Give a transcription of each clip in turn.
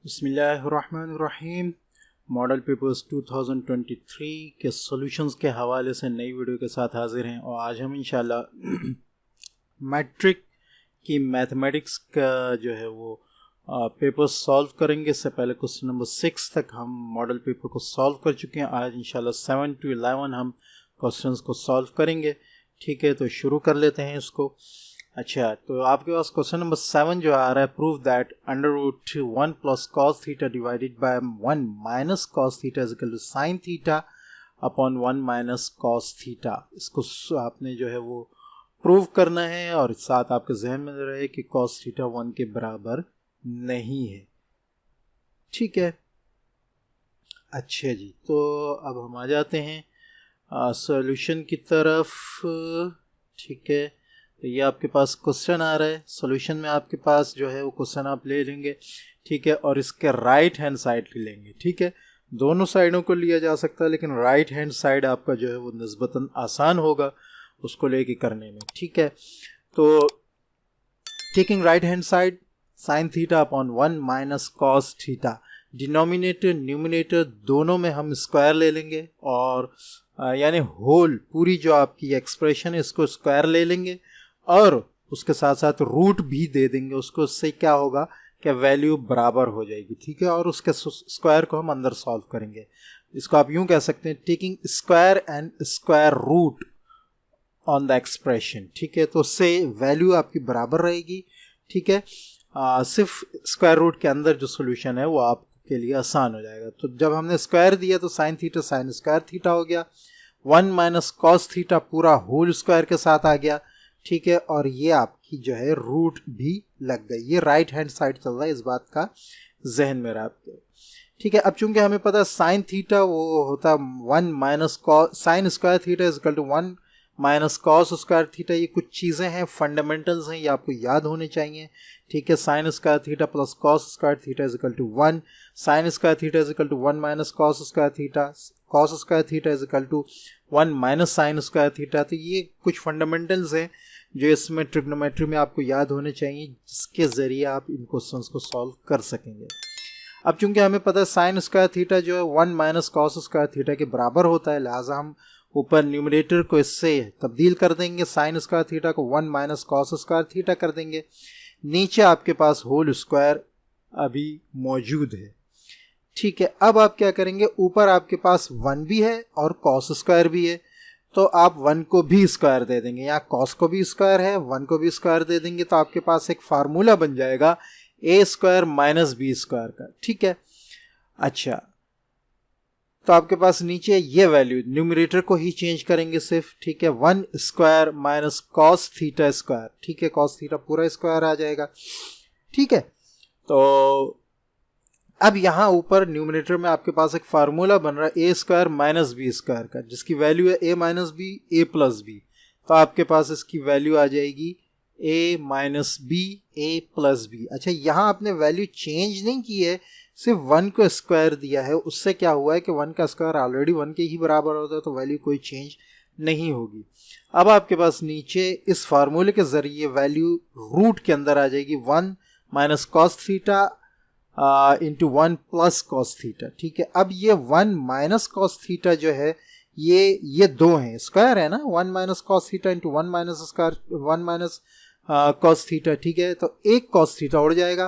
बिस्मिल्लाहिर्रहमानिर्रहीम। Model papers 2023 के solutions के हवाले से नई वीडियो के साथ हाजिर हैं और आज हम इंशाल्लाह मैट्रिक की मैथमेटिक्स का जो है वो पेपर सॉल्व करेंगे। इससे पहले क्वेश्चन नंबर 6 तक हम मॉडल पेपर को सॉल्व कर चुके हैं। आज इंशाल्लाह 7 to 11 हम क्वेश्चंस को सॉल्व करेंगे। ठीक है, तो शुरू कर लेते हैं इसको। अच्छा, तो आपके पास क्वेश्चन नंबर 7 जो आ रहा है, prove that under root 1 plus cos theta divided by 1 minus cos theta is equal to sine theta upon 1 minus cos theta. इसको आपने जो है वो प्रूव करना है और साथ आपके जहन में रहे कि कॉस थीटा 1 के बराबर नहीं है। ठीक है, अच्छा जी, तो अब हम आ जाते हैं सॉल्यूशन की तरफ। ठीक है, तो ये आपके पास क्वेश्चन आ रहा है। सॉल्यूशन में आपके पास जो है वो क्वेश्चन आप ले लेंगे। ठीक है, और इसके राइट हैंड साइड ले लेंगे। ठीक है, दोनों साइडों को लिया जा सकता है, लेकिन राइट हैंड साइड आपका जो है वो निस्बतन आसान होगा उसको लेके करने में। ठीक है, तो taking right hand side sign theta upon 1 minus cos theta, denominator numerator दोनों में हम स्क्वायर ले लेंगे और यानी होल पूरी जो आपकी एक्सप्रेशन है इसको स्क्वायर ले लेंगे और उसके साथ साथ रूट भी दे देंगे उसको। उससे क्या होगा कि वैल्यू बराबर हो जाएगी। ठीक है, और उसके स्क्वायर को हम अंदर सॉल्व करेंगे। इसको आप यूं कह सकते हैं, taking square and square root on the expression. ठीक है, तो उससे वैल्यू आपकी बराबर रहेगी। ठीक है, सिर्फ स्क्वायर रूट के अंदर जो सोल्यूशन है वो आपके लिए आसान हो जाएगा। तो जब हमने स्क्वायर दिया तो sine theta sine square theta हो गया, 1 माइनस कॉस थीटा पूरा होल स्क्वायर के साथ आ गया। ठीक है, और ये आपकी जो है रूट भी लग गई। ये राइट हैंड साइड चल रहा है, इस बात का जहन में रखते। ठीक है, अब चूंकि हमें पता है साइन थीटा वो होता है 1 minus cos sine square theta is equal to 1 minus cos square theta. ये कुछ चीज़ें हैं, फंडामेंटल्स हैं, ये आपको याद होने चाहिए। ठीक है, sine square theta plus cos square theta is equal to 1, sine square theta is equal to 1 minus cos square theta, cos square theta is equal to 1 minus sine square theta. तो ये कुछ फंडामेंटल्स हैं जो इसमें trigonometry में आपको याद होने चाहिए, जिसके ज़रिए आप इन क्वेश्चंस को सॉल्व कर सकेंगे। अब चूंकि हमें पता है साइन स्क्वायर थीटा जो है 1 माइनस कॉस स्क्वायर थीटा के बराबर होता है, लिहाजा हम ऊपर न्यूमरेटर को इससे तब्दील कर देंगे। साइन स्क्वायर थीटा को 1 माइनस कॉस स्क्वायर थीटा कर देंगे। नीचे आपके पास होल स्क्वायर अभी मौजूद है। ठीक है, अब आप क्या करेंगे, ऊपर आपके पास 1 भी है और कॉस स्क्वायर भी है, तो आप 1 को भी स्क्वायर दे देंगे। यहाँ कॉस को भी स्क्वायर है, 1 को भी स्क्वायर दे देंगे, तो आपके पास एक फार्मूला बन जाएगा ए स्क्वायर माइनस बी स्क्वायर का। ठीक है, अच्छा, तो आपके पास नीचे ये वैल्यू न्यूमरेटर को ही चेंज करेंगे सिर्फ। ठीक है, 1 square minus cos theta square. ठीक है, कॉस थीटा पूरा स्क्वायर आ जाएगा। ठीक है, तो अब यहाँ ऊपर न्यूमरेटर में आपके पास एक फार्मूला बन रहा है ए स्क्वायर माइनस बी स्क्वायर का, जिसकी वैल्यू है ए माइनस बी ए प्लस बी। तो आपके पास इसकी वैल्यू आ जाएगी ए माइनस बी ए प्लस बी। अच्छा, यहाँ आपने वैल्यू चेंज नहीं की है, सिर्फ 1 को स्क्वायर दिया है। उससे क्या हुआ है कि 1 का स्क्वायर ऑलरेडी 1 के ही बराबर होता है, तो वैल्यू कोई चेंज नहीं होगी। अब आपके पास नीचे इस फार्मूले के जरिए वैल्यू रूट के अंदर आ जाएगी 1 minus cos theta into 1 plus cos theta. ठीक है, अब ये 1 माइनस कॉस थीटा जो है ये दो हैं, स्क्वायर है ना, 1 minus cos theta into 1 minus square 1 minus cos theta. ठीक है, तो एक कॉस थीटा उड़ जाएगा,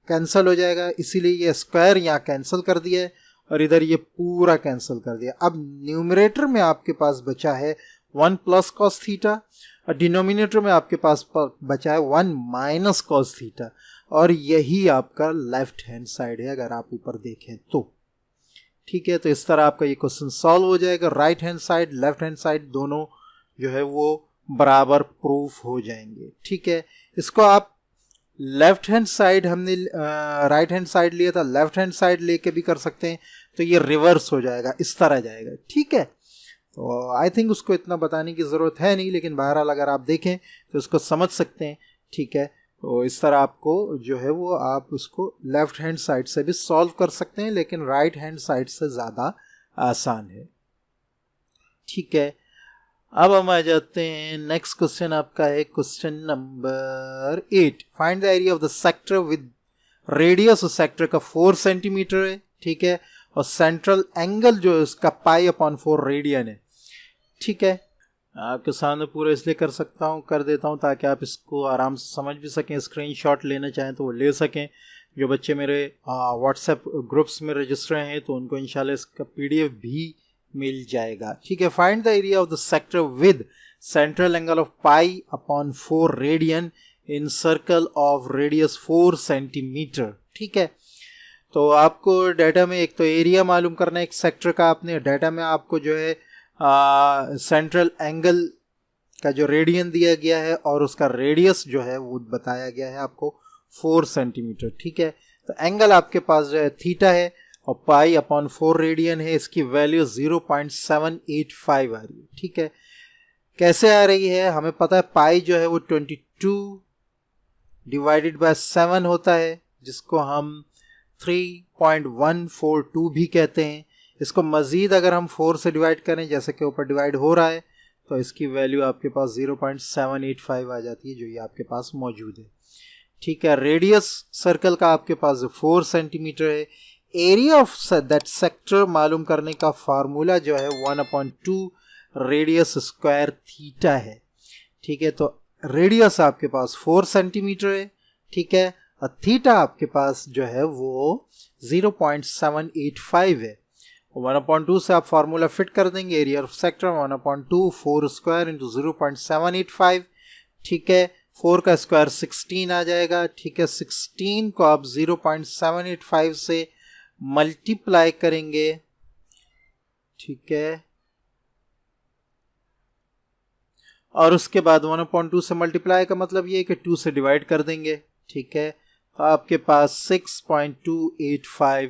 कैंसिल हो जाएगा, इसीलिए ये स्क्वायर यहाँ कैंसिल कर दिया है और इधर ये पूरा कैंसिल कर दिया। अब न्यूमरेटर में आपके पास बचा है 1 प्लस कॉस थीटा और डिनोमिनेटर में आपके पास बचा है 1 माइनस कॉस थीटा, और यही आपका लेफ्ट हैंड साइड है अगर आप ऊपर देखें तो। ठीक है, तो इस तरह आपका ये क्वेश्चन सॉल्व हो जाएगा। Right hand side left hand side दोनों जो है वो बराबर प्रूफ हो जाएंगे। ठीक है, इसको आप लेफ्ट हैंड साइड हमने राइट हैंड साइड लिया था, लेफ्ट हैंड साइड लेके भी कर सकते हैं, तो ये रिवर्स हो जाएगा, इस तरह जाएगा। ठीक है, तो आई थिंक उसको इतना बताने की ज़रूरत है नहीं, लेकिन बहरहाल अगर आप देखें तो इसको समझ सकते हैं। ठीक है, तो इस तरह आपको जो है वो आप उसको लेफ्ट हैंड साइड से भी सॉल्व कर सकते हैं, लेकिन राइट हैंड साइड से ज़्यादा आसान है। ठीक है, अब हम आ जाते हैं नेक्स्ट क्वेश्चन आपका है question number 8। Find the area of the sector with radius उस सेक्टर का 4 सेंटीमीटर है, ठीक है, और सेंट्रल एंगल जो है उसका π/4 रेडियन है, ठीक है। आपके सामने पूरा इसलिए कर देता हूँ ताकि आप इसको आराम से समझ भी सकें, स्क्रीनशॉट लेना चाहें तो वो ले सकें। जो बच्चे मेरे व्हाट्सएप ग्रुप्स में रजिस्टर हैं तो उनको इंशाल्लाह इसका PDF भी मिल जाएगा, ठीक है। Find the area of the sector with central angle of π/4 radian in circle of radius 4 centimetre, ठीक है। तो आपको डाटा में एक तो एरिया मालूम करना है एक सेक्टर का, आपने डाटा में आपको जो है सेंट्रल एंगल का जो रेडियन दिया गया है और उसका रेडियस जो है वो बताया गया है आपको 4 सेंटीमीटर, ठीक है। तो एंगल आपके पास जो है थीटा है और π/4 रेडियन है, इसकी वैल्यू 0.785 आ रही है, ठीक है। कैसे आ रही है हमें पता है, पाई जो है वो 22 डिवाइडेड बाय 7 होता है, जिसको हम 3.142 भी कहते हैं। इसको मज़ीद अगर हम 4 से डिवाइड करें जैसे कि ऊपर डिवाइड हो रहा है तो इसकी वैल्यू आपके पास 0.785 आ जाती है, जो ये आपके पास मौजूद है, ठीक है। रेडियस सर्कल का आपके पास 4 सेंटीमीटर है। एरिया ऑफ दैट सेक्टर मालूम करने का फार्मूला जो है 1/2 रेडियस स्क्वायर थीटा है, ठीक है। तो रेडियस आपके पास 4 सेंटीमीटर है, ठीक है, और थीटा आपके पास जो है वो 0.785 है। 1/2 से आप फार्मूला फिट कर देंगे, area of sector 1/2 4 square into 0.785, ठीक है। 4 का स्क्वायर 16 आ जाएगा, ठीक है। 16 को आप 0.785 से मल्टीप्लाई करेंगे, ठीक है, और उसके बाद 1/2 से मल्टीप्लाई का मतलब ये है कि 2 से डिवाइड कर देंगे, ठीक है। तो आपके पास 6.285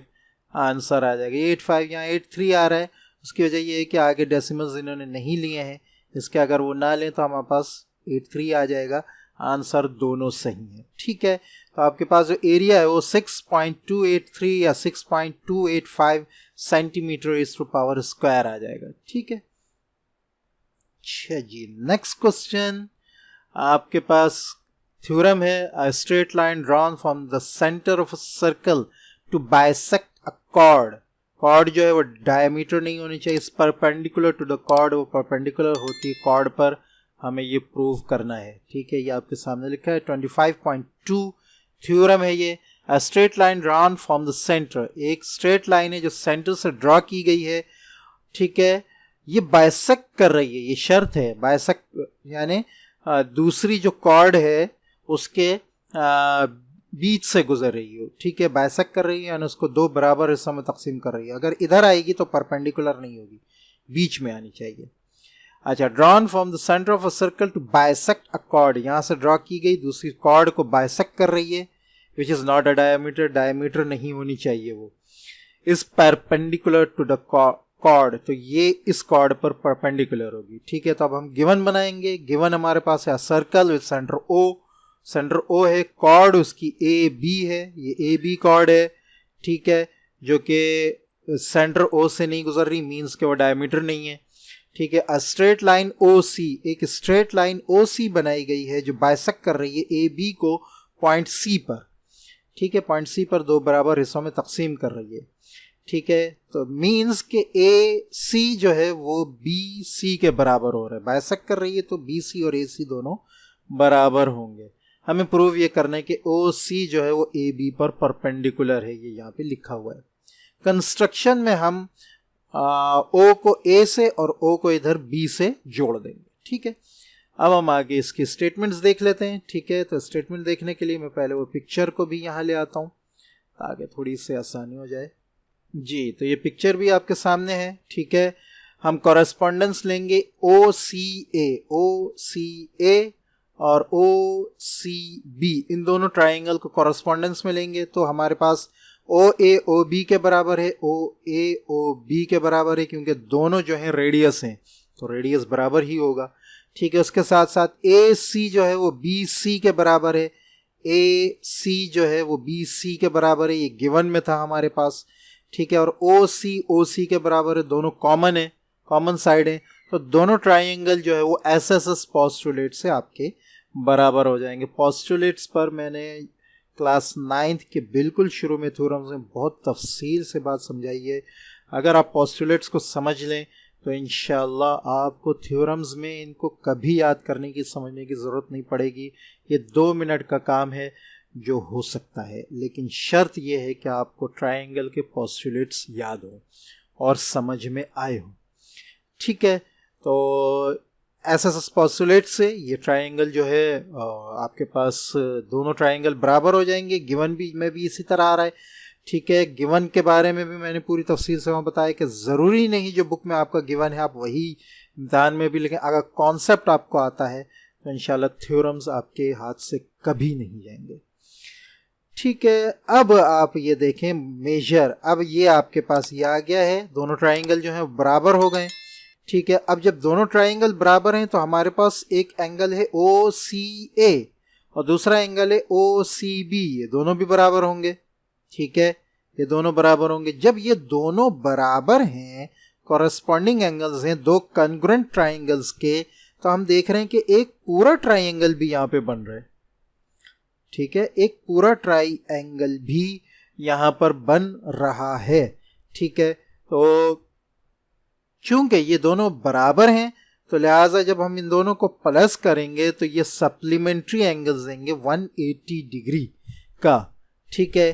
आंसर आ जाएगा। 85 यहाँ 83 आ रहा है, उसकी वजह ये है कि आगे डेसिमल्स इन्होंने नहीं लिए हैं, इसके अगर वो ना लें तो हमारे पास 83 आ जाएगा। आंसर दोनों सही है, ठीक है। तो आपके पास जो एरिया है वो 6.283 या 6.285 centimetre is to power square आ जाएगा, ठीक है। अच्छा जी, नेक्स्ट क्वेश्चन आपके पास थ्योरम है, a straight line drawn from the centre of a circle to bisect a chord. Chord जो है वो डायमीटर नहीं होनी चाहिए, is perpendicular to the chord, वो परपेंडिकुलर होती है कॉर्ड पर, हमें ये प्रूव करना है, ठीक है। ये आपके सामने लिखा है 25.2 थ्योरम है ये। अ straight line drawn from the centre, एक स्ट्रेट लाइन है जो सेंटर से ड्रॉ की गई है, ठीक है। ये बाइसेक्ट कर रही है, ये शर्त है, बाइसेक्ट यानी दूसरी जो कॉर्ड है उसके बीच से गुजर रही हो, ठीक है। बाइसेक्ट कर रही है यानी उसको दो बराबर हिस्सों में तकसीम कर रही है। अगर इधर आएगी तो परपेंडिकुलर नहीं होगी, बीच में आनी चाहिए। अच्छा, drawn from the centre of a circle to bisect a chord, यहाँ से ड्रॉ की गई दूसरी कॉर्ड को बाइसेक्ट कर रही है, which is not a diameter, diameter नहीं होनी चाहिए वो, is perpendicular to the chord, तो ये इस कॉर्ड पर परपेंडिकुलर होगी, ठीक है। तो अब हम गिवन बनाएंगे। गिवन हमारे पास है circle with centre O, centre O है, कॉर्ड उसकी ए बी है, ये ए बी कॉर्ड है, ठीक है, जो कि सेंटर ओ से नहीं गुजर रही, मीन्स के वो डायमीटर नहीं है, ठीक है। अ स्ट्रेट लाइन ओ सी, एक स्ट्रेट लाइन ओ सी बनाई गई है जो बाइसेक्ट कर रही है ए बी को पॉइंट सी पर, ठीक है, पॉइंट सी पर दो बराबर हिस्सों में तकसीम कर रही है, ठीक है। तो मीन्स के ए सी जो है वो बी सी के बराबर हो रहा है, बाइसेक्ट कर रही है तो बी सी और ए सी दोनों बराबर होंगे। हमें प्रूव ये करना है कि ओ सी जो है वो ए बी पर परपेंडिकुलर है, ये यहाँ पे लिखा हुआ है। कंस्ट्रक्शन में हम ओ को ए से और ओ को इधर बी से जोड़ देंगे, ठीक है। अब हम आगे इसकी स्टेटमेंट्स देख लेते हैं, ठीक है। तो स्टेटमेंट देखने के लिए मैं पहले वो पिक्चर को भी यहाँ ले आता हूँ ताकि थोड़ी सी आसानी हो जाए जी। तो ये पिक्चर भी आपके सामने है, ठीक है। हम कॉरेस्पॉन्डेंस लेंगे ओ सी ए और ओ सी बी, इन दोनों ट्राइंगल को कॉरेस्पॉन्डेंस में लेंगे तो हमारे पास ओ ए ओ बी के बराबर है, ओ ए ओ बी के बराबर है, क्योंकि दोनों जो हैं रेडियस हैं तो रेडियस बराबर ही होगा, ठीक है। उसके साथ साथ ए सी जो है वो बी सी के बराबर है, ए सी जो है वो बी सी के बराबर है, ये गिवन में था हमारे पास, ठीक है। और ओ सी के बराबर है, दोनों कॉमन है, कॉमन साइड है, तो दोनों ट्राइंगल जो है वो एस एस एस पोस्टुलेट से आपके बराबर हो जाएंगे। पोस्टुलेट्स पर मैंने क्लास 9th के बिल्कुल शुरू में थ्योरम्स में बहुत तफसील से बात समझाई है। अगर आप पोस्टुलेट्स को समझ लें तो इंशाल्लाह आपको थ्योरम्स में इनको कभी याद करने की समझने की ज़रूरत नहीं पड़ेगी। ये 2 मिनट का काम है जो हो सकता है, लेकिन शर्त यह है कि आपको ट्रायंगल के पोस्टुलेट्स याद हो और समझ में आए हो। ठीक है, तो एसएसएस पोस्टुलेट से ये ट्रायंगल जो है आपके पास दोनों ट्रायंगल बराबर हो जाएंगे। गिवन भी में भी इसी तरह आ रहा है। ठीक है, गिवन के बारे में भी मैंने पूरी तफसील से वहाँ बताया कि ज़रूरी नहीं जो बुक में आपका गिवन है आप वही इम्तहान में भी लिखें। अगर कॉन्सेप्ट आपको आता है तो इंशाल्लाह थ्योरम्स आपके हाथ से कभी नहीं जाएंगे। ठीक है, अब आप ये देखें मेजर, अब ये आपके पास ये आ गया है, दोनों ट्रायंगल जो है बराबर हो गए। ठीक है, अब जब दोनों ट्रायंगल बराबर हैं तो हमारे पास एक एंगल है OCA और दूसरा एंगल है OCB, ये दोनों भी बराबर होंगे। ठीक है, ये दोनों बराबर होंगे। जब ये दोनों बराबर हैं, कॉरेस्पॉन्डिंग एंगल्स हैं दो कॉन्ग्रुएंट ट्रायंगल्स के, तो हम देख रहे हैं कि एक पूरा ट्रायंगल भी यहाँ पे बन रहा है। ठीक है, एक पूरा ट्रायंगल भी यहाँ पर बन रहा है। ठीक है, तो चूंकि ये दोनों बराबर हैं तो लिहाजा जब हम इन दोनों को प्लस करेंगे तो ये सप्लीमेंट्री एंगल्स देंगे 180 डिग्री का। ठीक है,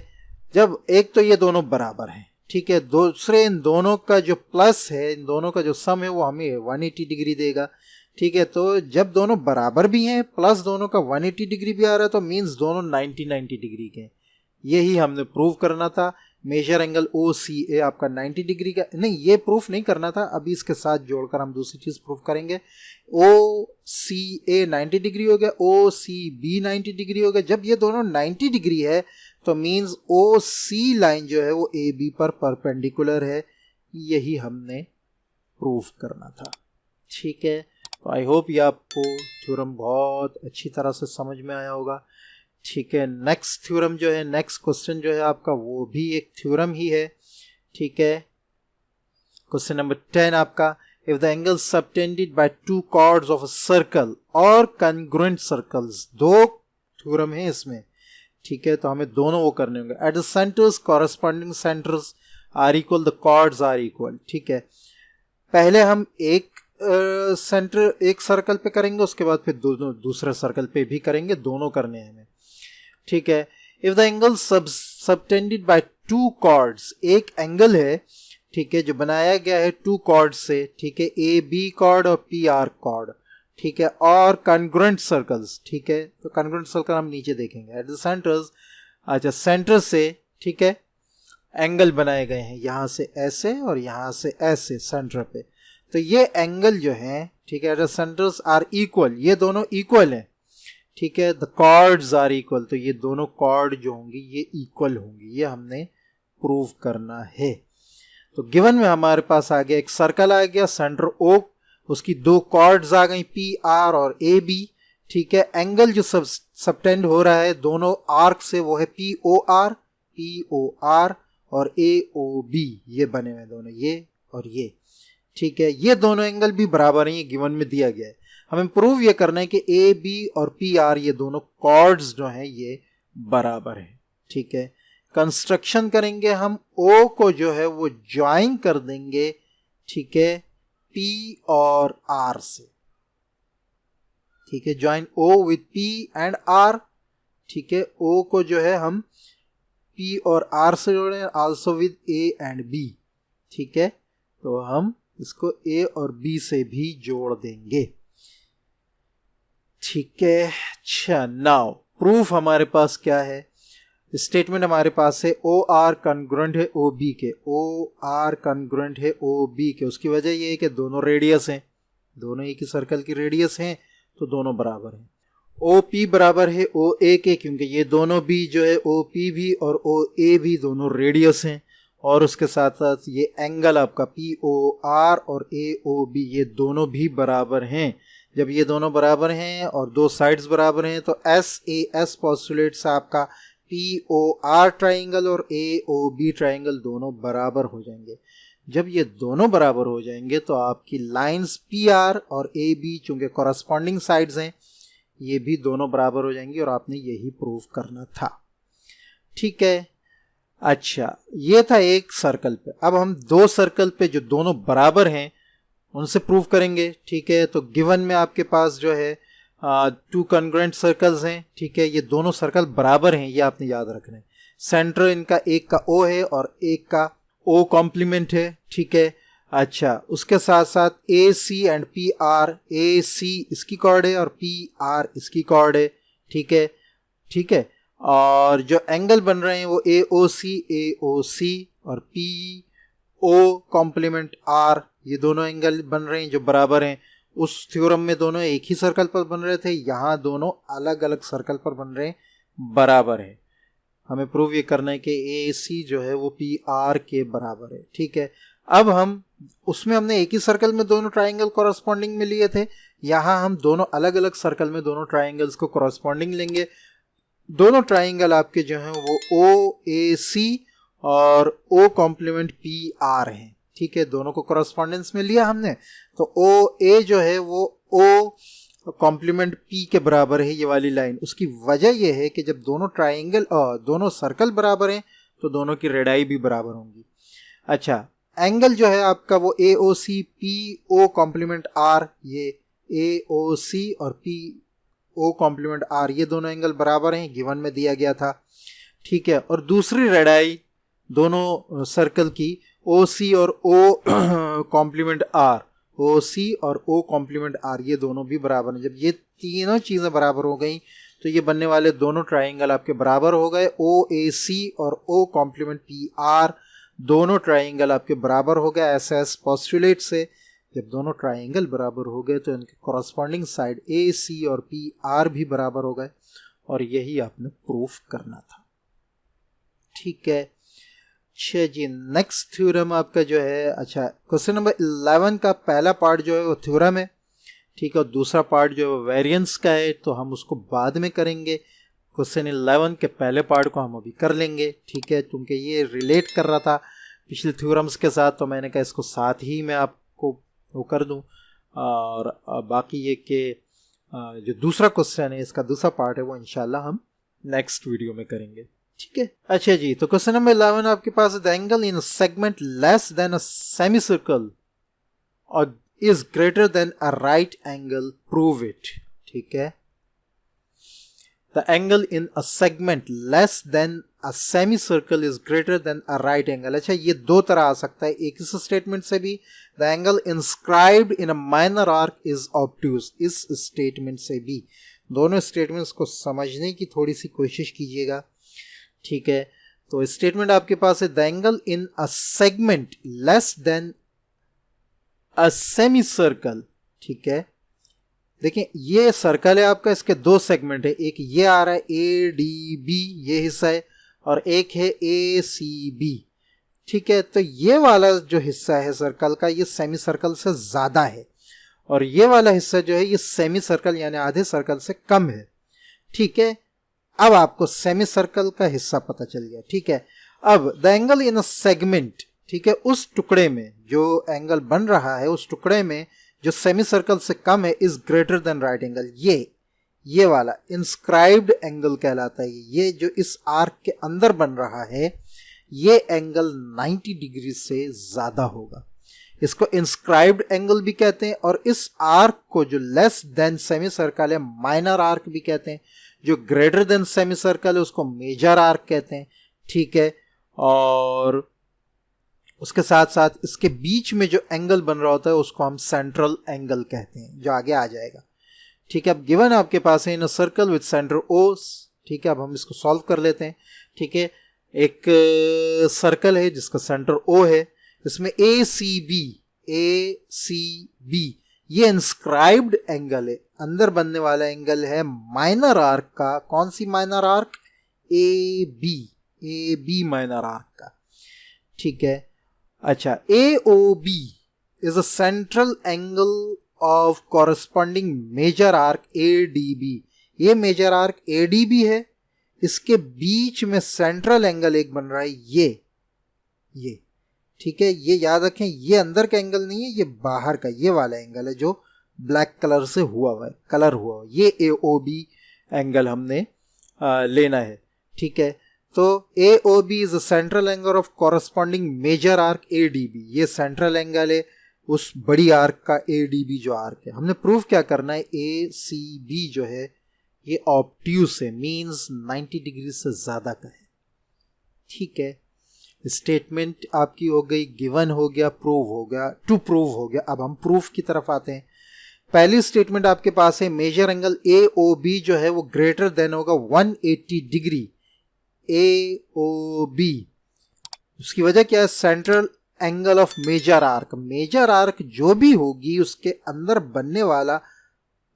जब एक तो ये दोनों बराबर हैं, ठीक है, दूसरे इन दोनों का जो प्लस है, इन दोनों का जो सम है वो हमें 180 डिग्री देगा। ठीक है, तो जब दोनों बराबर भी हैं प्लस दोनों का 180 डिग्री भी आ रहा है तो मीन्स दोनों 90 डिग्री के हैं। यही हमने प्रूव करना था। मेजर एंगल OCA आपका 90 डिग्री का, नहीं ये प्रूफ नहीं करना था, अभी इसके साथ जोड़कर हम दूसरी चीज प्रूफ करेंगे। OCA 90 डिग्री हो गया, OCB 90 डिग्री हो गया। जब ये दोनों 90 डिग्री है तो मीन्स OC लाइन जो है वो AB पर परपेंडिकुलर है। यही हमने प्रूफ करना था। ठीक है, तो आई होप ये आपको थ्योरम बहुत अच्छी तरह से समझ में आया होगा। ठीक है, नेक्स्ट थ्योरम जो है, नेक्स्ट क्वेश्चन जो है आपका वो भी एक थ्योरम ही है। ठीक है, क्वेश्चन नंबर 10 आपका, if the angle subtended by two chords of a circle और कॉन्ग्रुएंट सर्कल्स, दो थ्योरम है इसमें। ठीक है, तो हमें दोनों वो करने होंगे। At the centres corresponding centres are equal, the chords are equal. ठीक है, पहले हम एक सेंटर एक सर्कल पे करेंगे, उसके बाद फिर दोनों दूसरे सर्कल पे भी करेंगे, दोनों करने हैं हमें। ठीक है, if the angle subtended by two chords, एक एंगल है, ठीक है, जो बनाया गया है टू कॉर्ड से, ठीक है, AB कॉर्ड और PR कॉर्ड, ठीक है, और कॉन्ग्रुएंट सर्कल्स। ठीक है, तो कॉन्ग्रुएंट सर्कल हम नीचे देखेंगे। एट द सेंटर्स, अच्छा सेंटर से, ठीक है, एंगल बनाए गए हैं, यहां से ऐसे और यहां से ऐसे सेंटर पे। तो ये एंगल जो है, ठीक है, at the centres are equal, ये दोनों इक्वल है। ठीक है, द कॉर्ड्स आर इक्वल, तो ये दोनों कॉर्ड जो होंगी ये इक्वल होंगी, ये हमने प्रूव करना है। तो गिवन में हमारे पास आ गया एक सर्कल आ गया, सेंटर O, उसकी दो कॉर्ड्स आ गई PR और AB। ठीक है, एंगल जो सबटेंड हो रहा है दोनों आर्क से वो है POR और AOB, ये बने हुए दोनों, ये और ये। ठीक है, ये दोनों एंगल भी बराबर हैं, ये गिवन में दिया गया है। हमें प्रूव ये करना है कि AB और PR ये दोनों कॉर्ड्स जो हैं ये बराबर हैं। ठीक है, कंस्ट्रक्शन करेंगे हम, O को जो है वो ज्वाइन कर देंगे, ठीक है, P और R से। ठीक है, join O with P and R। ठीक है, O को जो है हम P और R से जोड़ें, also with A and B। ठीक है, तो हम इसको A और B से भी जोड़ देंगे। ठीक है, अच्छा नाउ प्रूफ हमारे पास क्या है, स्टेटमेंट हमारे पास है OR कॉन्ग्रुएंट है OB के, OR कॉन्ग्रुएंट है OB के। उसकी वजह ये है कि दोनों रेडियस हैं, दोनों एक ही सर्कल की रेडियस हैं, तो दोनों बराबर हैं। OP बराबर है OA के, क्योंकि ये दोनों भी जो है OP भी और OA भी दोनों रेडियस हैं। और उसके साथ साथ ये एंगल आपका POR और AOB ये दोनों भी बराबर हैं। जब ये दोनों बराबर हैं और दो साइड्स बराबर हैं तो SAS पोस्टुलेट से आपका POR ट्राइंगल और AOB ट्राइंगल दोनों बराबर हो जाएंगे। जब ये दोनों बराबर हो जाएंगे तो आपकी लाइंस PR और AB चूंकि कॉरस्पॉन्डिंग साइड्स हैं ये भी दोनों बराबर हो जाएंगी और आपने यही प्रूव करना था। ठीक है। अच्छा, ये था एक सर्कल पे। अब हम दो सर्कल पे जो दोनों बराबर हैं उनसे प्रूव करेंगे। ठीक है, तो गिवन में आपके पास जो है टू कॉन्ग्रुएंट सर्कल्स हैं। ठीक है, ये दोनों सर्कल बराबर हैं, ये आपने याद रखना है। सेंटर इनका एक का ओ है और एक का ओ कॉम्प्लीमेंट है। ठीक है। अच्छा, उसके साथ साथ ए सी एंड पी आर, ए सी इसकी कॉर्ड है और पी आर इसकी कॉर्ड है। ठीक है, ठीक है। और जो एंगल बन रहे हैं वो ए ओ सी और पी ओ कॉम्प्लीमेंट आर, ये दोनों एंगल बन रहे हैं जो बराबर हैं। उस थ्योरम में दोनों एक ही सर्कल पर बन रहे थे, यहाँ दोनों अलग अलग सर्कल पर बन रहे हैं, बराबर है। हमें प्रूव ये करना है कि ए सी जो है वो पी आर के बराबर है। ठीक है, अब हम उसमें हमने एक ही सर्कल में दोनों ट्राइंगल कॉरस्पॉन्डिंग में लिए थे, यहाँ हम दोनों अलग अलग सर्कल में दोनों ट्राइंगल्स को कॉरस्पॉन्डिंग लेंगे। दोनों ट्राइंगल आपके जो हैं वो ओ ए सी और ओ कॉम्प्लीमेंट पी आर हैं। ठीक है, दोनों को कॉरस्पॉन्डेंस में लिया हमने, तो ओ ए जो है वो ओ कॉम्प्लीमेंट पी के बराबर है, ये वाली लाइन। उसकी वजह यह है कि जब दोनों ट्राइंगल और दोनों सर्कल बराबर हैं तो दोनों की रेडाई भी बराबर होंगी। अच्छा, एंगल जो है आपका वो A O C P O complement R, ये ए ओ सी और पी ओ कॉम्प्लीमेंट आर, ये दोनों एंगल बराबर हैं, गिवन में दिया गया था। ठीक है, और दूसरी रेडाई दोनों सर्कल की ओ सी और ओ कॉम्प्लीमेंट आर, ओ सी और ओ कॉम्प्लीमेंट आर, ये दोनों भी बराबर हैं। जब ये तीनों चीज़ें बराबर हो गई तो ये बनने वाले दोनों ट्राइंगल आपके बराबर हो गए। ओ ए सी और ओ कॉम्प्लीमेंट पी आर दोनों ट्राइंगल आपके बराबर हो गए एस एस पोस्टुलेट से। जब दोनों ट्राइंगल बराबर हो गए तो इनके कॉरस्पॉन्डिंग साइड ए सी और पी आर भी बराबर हो गए, और यही आपने प्रूफ करना था। ठीक है, अच्छा जी, नेक्स्ट थ्योरम आपका जो है, अच्छा क्वेश्चन नंबर 11 का पहला पार्ट जो है वो थ्योरम है। ठीक है, और दूसरा पार्ट जो है वेरिएंस का है, तो हम उसको बाद में करेंगे। क्वेश्चन 11 के पहले पार्ट को हम अभी कर लेंगे। ठीक है, क्योंकि ये रिलेट कर रहा था पिछले थ्योरम्स के साथ, तो मैंने कहा इसको साथ ही मैं आपको वो कर दूं। और बाकी ये कि जो दूसरा क्वेश्चन है, इसका दूसरा पार्ट है, वो इंशाल्लाह हम नेक्स्ट वीडियो में करेंगे। ठीक है, अच्छा जी, तो क्वेश्चन नंबर 11 आपके पास the angle in segment less than a semi circle और is greater than a right angle, prove it. ठीक है, the angle in a segment less than a semi circle is greater than a right angle. अच्छा, ये दो तरह आ सकता है, एक इस स्टेटमेंट से भी, the angle inscribed in a minor arc is obtuse, इस स्टेटमेंट से भी। दोनों स्टेटमेंट्स को समझने की थोड़ी सी कोशिश कीजिएगा। ठीक है, तो स्टेटमेंट आपके पास है the angle in a segment less than a semi circle. ठीक है, देखिए ये सर्कल है आपका, इसके दो सेगमेंट है, एक ये आ रहा है ए डी बी, ये हिस्सा है, और एक है ए सी बी। ठीक है, तो ये वाला जो हिस्सा है सर्कल का, ये सेमी सर्कल से ज़्यादा है, और ये वाला हिस्सा जो है ये सेमी सर्कल यानी आधे सर्कल से कम है। ठीक है, अब आपको सेमी सर्कल का हिस्सा पता चल गया। ठीक है, अब the angle in a segment, ठीक है, उस टुकड़े में जो एंगल बन रहा है, उस टुकड़े में जो सेमी सर्कल से कम है, is greater then right angle. ये वाला इंस्क्राइब्ड एंगल कहलाता है। ये जो इस आर्क के अंदर बन रहा है, ये एंगल 90 डिग्री से ज़्यादा होगा, इसको इंस्क्राइब्ड एंगल भी कहते हैं। और इस आर्क को जो लेस देन सेमी सर्कल है, माइनर आर्क भी कहते हैं। जो ग्रेटर देन सेमी सर्कल है उसको मेजर आर्क कहते हैं। ठीक है, और उसके साथ साथ इसके बीच में जो एंगल बन रहा होता है उसको हम सेंट्रल एंगल कहते हैं, जो आगे आ जाएगा। ठीक है, अब गिवन आपके पास है in a circle with centre O. ठीक है, अब हम इसको सॉल्व कर लेते हैं। ठीक है, एक सर्कल है जिसका सेंटर ओ है, इसमें ए सी बी ये इंस्क्राइब्ड एंगल है, अंदर बनने वाला एंगल है माइनर आर्क का। कौन सी minor arc? A B minor arc का। ठीक है, अच्छा, A O B is a central angle of corresponding major arc A D B. ये major arc A D B है, इसके बीच में सेंट्रल एंगल एक बन रहा है ये। ठीक है, ये याद रखें, ये अंदर का एंगल नहीं है, ये बाहर का, ये वाला एंगल है जो ब्लैक कलर से हुआ हुआ है, कलर हुआ हुआ, ये ए ओ बी एंगल हमने लेना है। ठीक है, तो AOB is a central angle of corresponding major arc ADB, ये सेंट्रल एंगल है उस बड़ी आर्क का ADB जो आर्क है। हमने प्रूफ क्या करना है, ACB जो है ये ऑब्ट्यूस है, मींस 90 डिग्री से ज्यादा का है। ठीक है, स्टेटमेंट आपकी हो गई, गिवन हो गया, प्रूव हो गया, टू प्रूव हो गया। अब हम प्रूफ की तरफ आते हैं। पहली स्टेटमेंट आपके पास है मेजर एंगल AOB जो है वो ग्रेटर देन होगा 180 डिग्री AOB। उसकी वजह क्या है, central angle of major arc, major arc जो भी होगी उसके अंदर बनने वाला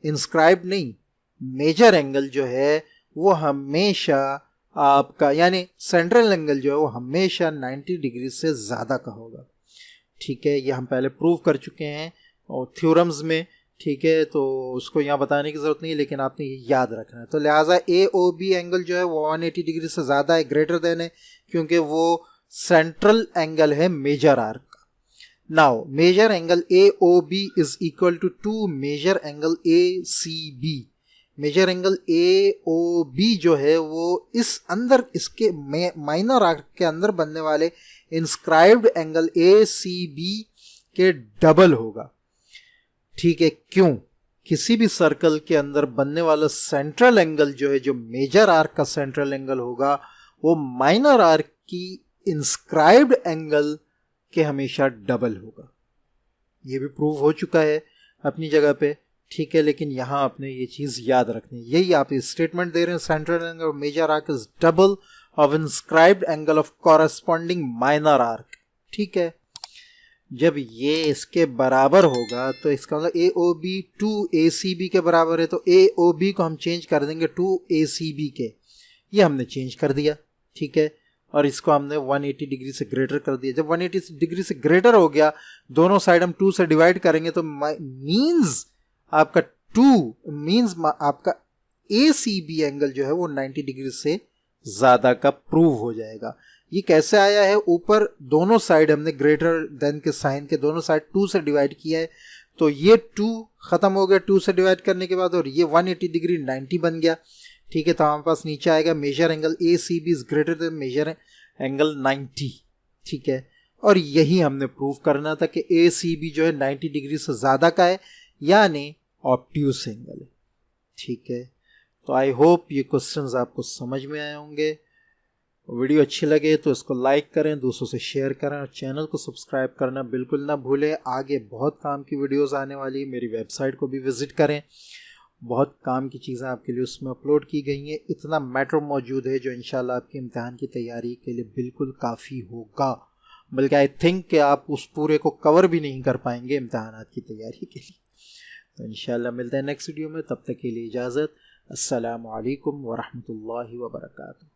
इंस्क्राइब नहीं, मेजर एंगल जो है वो हमेशा आपका यानी सेंट्रल एंगल जो है वो हमेशा 90 डिग्री से ज़्यादा का होगा। ठीक है, ये हम पहले प्रूव कर चुके हैं और थ्योरम्स में। ठीक है, तो उसको यहाँ बताने की ज़रूरत नहीं है, लेकिन आपने ये याद रखना है। तो लिहाजा AOB एंगल जो है वो 180 डिग्री से ज़्यादा है, ग्रेटर देन है, क्योंकि वो सेंट्रल एंगल है मेजर आर्क का। Now major angle AOB is equal to major angle ACB। Major angle AOB जो है वो इस अंदर इसके माइनर आर्क के अंदर बनने वाले इंस्क्राइब्ड एंगल ACB के डबल होगा। ठीक है, क्यों? किसी भी सर्कल के अंदर बनने वाला सेंट्रल एंगल जो है, जो मेजर आर्क का सेंट्रल एंगल होगा, वो माइनर आर्क की इंस्क्राइब्ड एंगल के हमेशा डबल होगा। ये भी प्रूव हो चुका है अपनी जगह पे। ठीक है, लेकिन यहां आपने ये चीज याद रखनी है। यही आप स्टेटमेंट दे रहे हैं, central angle of major arc is double of inscribed angle of corresponding minor arc. ठीक है, जब ये इसके बराबर होगा तो इसका मतलब AOB 2ACB के बराबर है, तो AOB को हम चेंज कर देंगे 2ACB के। ये हमने चेंज कर दिया। ठीक है, और इसको हमने 180 डिग्री से ग्रेटर कर दिया। जब 180 डिग्री से ग्रेटर हो गया, दोनों साइड हम 2 से डिवाइड करेंगे, तो मींस आपका 2 मींस आपका ACB एंगल जो है वो 90 डिग्री से ज्यादा का प्रूव हो जाएगा। ये कैसे आया है, ऊपर दोनों साइड हमने ग्रेटर देन के साइन के दोनों साइड 2 से डिवाइड किया है, तो ये 2 खत्म हो गया 2 से डिवाइड करने के बाद, और ये 180 डिग्री 90 बन गया। ठीक है, तो हमारे पास नीचे आएगा major angle ACB is greater than major angle 90। ठीक है, और यही हमने प्रूव करना था कि ACB जो है 90 डिग्री से ज़्यादा का है, यानी ऑब्ट्यूस एंगल है। ठीक है, तो आई होप ये क्वेश्चंस आपको समझ में आए होंगे। वीडियो अच्छी लगे तो इसको लाइक करें, दूसरों से शेयर करें, और चैनल को सब्सक्राइब करना बिल्कुल ना भूलें। आगे बहुत काम की वीडियोस आने वाली है, मेरी वेबसाइट को भी विजिट करें, बहुत काम की चीज़ें आपके लिए उसमें अपलोड की गई हैं। इतना मैटर मौजूद है जो इंशाल्लाह आपके इम्तिहान की तैयारी के लिए बिल्कुल काफ़ी होगा, बल्कि आई थिंक कि आप उस पूरे को कवर भी नहीं कर पाएंगे इम्तिहान की तैयारी के लिए। तो इंशाल्लाह मिलते हैं नेक्स्ट वीडियो में, तब तक के लिए इजाज़त। अस्सलामु अलैकुम वरहमतुल्लाहि वबरकातुहू।